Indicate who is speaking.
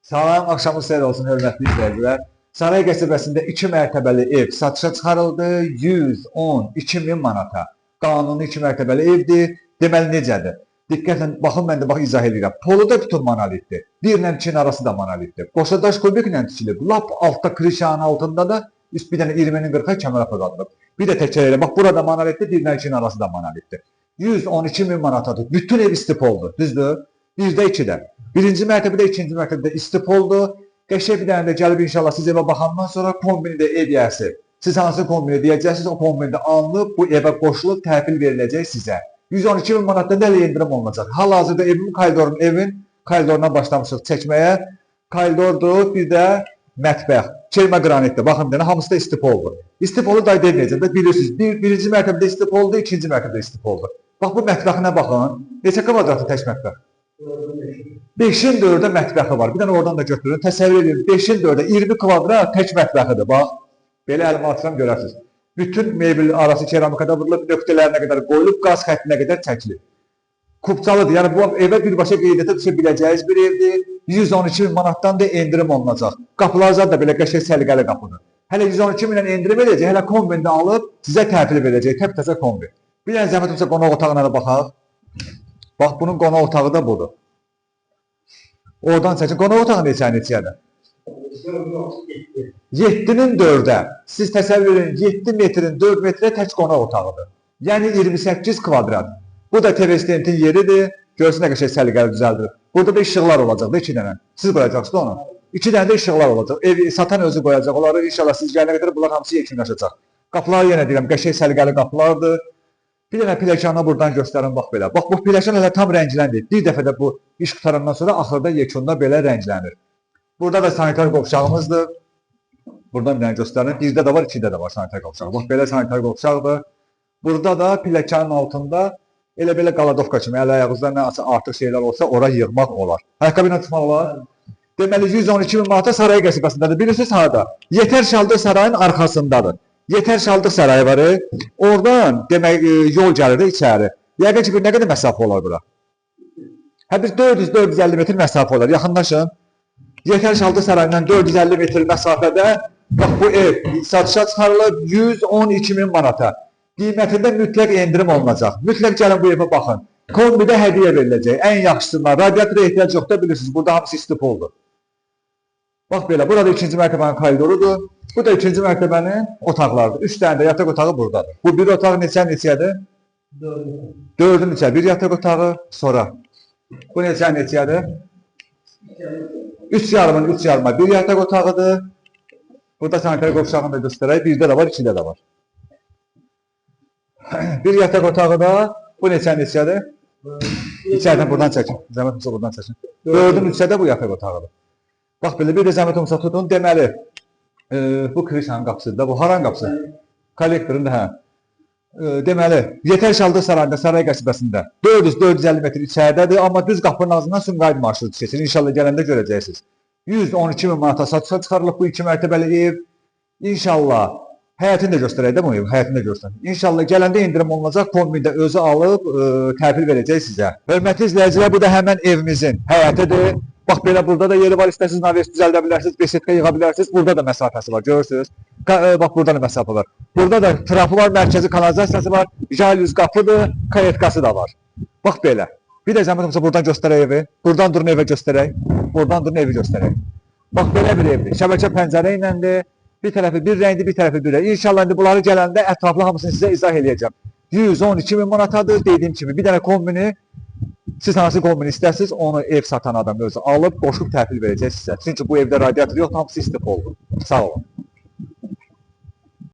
Speaker 1: Salam, axşamınız xeyir olsun, hörmətli izləyicilər. Saray qəsəbəsində 2 mərtəbəli ev satışa çıxarıldı 112.000 manata. Qanuni 2 mərtəbəli evdir. Deməli necədir? Diqqətlə baxın, mən də izah edirəm. Polu da bütün monolitdir. 1 ilə 2-nin arası da monolitdir. Qoşadaş kubik ilə tikilib. Lap altda krişanın altında da üst bir dənə 20-nin 40-a kəmərə qazanılıb. Bir də təkrar elə. Bax burada monolitdir, 1 ilə 2-nin arası da monolitdir. 112.000 manatadır. Bütün ev istipoldur. Düzdür? 1-də 2-də. Birinci mərtəbədə, ikinci mərtəbədə istipoldur. Qəşəng bir dənə də gəlib inşallah siz evə baxandan sonra kombini də edərsiniz. Siz hansı kombini deyəcəksiniz, o kombini də alınıb bu evə qoşulub təhvil veriləcək sizə. 112.000 manatda nə endirim olunacaq? Hal-hazırda evin koridorundan başlamışıq çəkməyə. Koridordur, bir də mətbəx. Çelmə qranitdir. Baxın bir dənə hamısı da istipoldur. İstipolu da deməyəcək. Bilirsiniz, birinci mərtəbədə istipoldur, ikinci mərtəbədə istipoldur. Bax bu mətbəxinə baxın. Neçə kvadratlı tək mətbəx? 5-in 4-də mətbəxi var. Bir dənə oradan da götürün. Təsəvvür edin. 5-in 4-də 20 kvadrat tək mətbəxidir. Bax. Belə əlimə atıram görərsiniz. Bütün mebel arası keramikada vurulub, nöqtələrinə qədər qoyulub, qaz xəttinə qədər çəkilib. Kubcalıdır. Yəni bu evə birbaşa qeydiyyata düşə biləcəyiniz bir evdir. 112.000 manatdan da endirim olunacaq. Qapılar da belə qəşəng səliqəli qapıdır. Hələ 112.000 ilə endirim edəcək. Hələ kombində alıb sizə təhvil verəcək. Təp-təzə kombi. Bir dənə zəhmət olsa qonaq otağına da baxaq. Bax bunun qonaq otağı da budur. Oradan çəkin. Qonaq otağı neçədir? 7-nin 4-ə. Siz təsəvvür edin, 7 metrin 4 metrə tək qonaq otağıdır. Yəni 28 kvadrat. Bu da TV-stentin yeridir. Görsün nə qəşəng səliqəli düzəldir. Burada da işıqlar olacaq da 2 dənə. Siz qoyacaqsınız onu. 2 dənə də işıqlar olacaq. Evi satan özü qoyacaq. Onları inşallah siz gələnə qədər bunlar hamısı yekunlaşacaq. Qapılar yenə deyirəm, qəşəng səliqəli qapılardır. Bir dənə pilləkana buradan göstərin, bax belə. Bax bu pilləkən hələ tam rəngləndi. Bir dəfə də bu iş qutarandan sonra axırda yekunda belə rənglənir. Burada da sanitar qovşağımızdır. Buradan bir dənə göstərin. 1-də də var, 2-də də var sanitar qovşağı. Bax belə sanitar qovşaqdır. Burada da pilləkənin altında elə-belə qaladovka kimi əl-ayağınızda nə artıq şeylər olsa ora yığmaq olar. Ayaqqabı ilə çıxmaq olar. Deməli 112.000 manata Saray qəsəbəsindədir. Bilirsiniz harada? Yetər Şaldıq sarayın arxasındadır. Yetər Şaldıq sarayı var. Oradan demək yol gəlir içəri. Yəqin ki, nə qədər məsafə olar bura? Hə biz 400-450 metr məsafə olar. Yaxınlaşın. Yetər Şaldıq sarayından 450 metr məsafədə bax bu ev satışa çıxarılıb 112.000 manata. Qiymətində mütləq endirim olunacaq. Mütləq gəlin bu evə baxın. Kombidə hədiyyə veriləcək. Ən yaxşısından. Radiatora ehtiyac yoxdur, bilirsiniz. Burada hamısı istipoldur. Bax belə. Burada ikinci mərtəbənin koridorudur. Bu da ikinci mərtəbənin otaqlarıdır. 3 dənə də yataq otağı buradadır. Bu bir otaq neçədir? 4-ün neçə? Bir yataq otağı sonra. Bu neçədir? 3 yarıma bir yataq otağıdır. Burada sanitar qovşağını da göstərək. 1-də də var, 2-də də var. Bir yataq otağı da bu neçədir? İçərdən buradan çəkin. Zəhmət olsa buradan çəkin. 4-ün 3-də bu yataq otağıdır. Bax belə bir də zəhmət olsa tutun. Deməli bu krişanın qapısıdır. Bu haran qapısı? Kollektorun da hə. Deməli, Yetər Şaldıq sarayında, Saray qəsəbəsində 400-450 metr içəridədir. Amma düz qapının ağzından Sumqayıt marşrutu keçir. İnşallah gələndə görəcəksiniz. 112.000 manata satışa çıxarılıb bu 2 mərtəbəli ev. İnşallah həyətini də göstərək də bu ev, həyətini də göstərək. İnşallah gələndə endirim olunacaq, kombində özü alıb təhvil verəcək sizə. Hörmətli izləyicilər, bu da həmən evimizin həyətidir. Bax belə burada da yeri var, istəsiniz naves düzəldə bilərsiniz, besetka yığa bilərsiniz. Burada da məsafəsi var, görürsünüz. Bax burada da məsafə var. Burada da trapı var, mərkəzi kanalizasiyası var, jalüz qapıdır, kayetkası da var. Bax belə. Bir də zəhmət olsa buradan göstərək evi. Buradan durun evə göstərək. Buradan durun evi göstərək. Bax belə bir evdir. Şəbəkə pəncərə iləndir. Bir tərəfi bir rəngdir, bir tərəfi bir rəng. İnşallah indi bunları gələndə ətraflı hamısını sizə izah edəcəm. 112.000 manatadır, dediyim kimi. Bir dənə kombini, siz hansı kombini istərsiniz, onu ev satan adam özü alıb, qoşub təhvil verəcək sizə. Çünki bu evdə radiator yox, hamısı istip oldu. Sağ olun.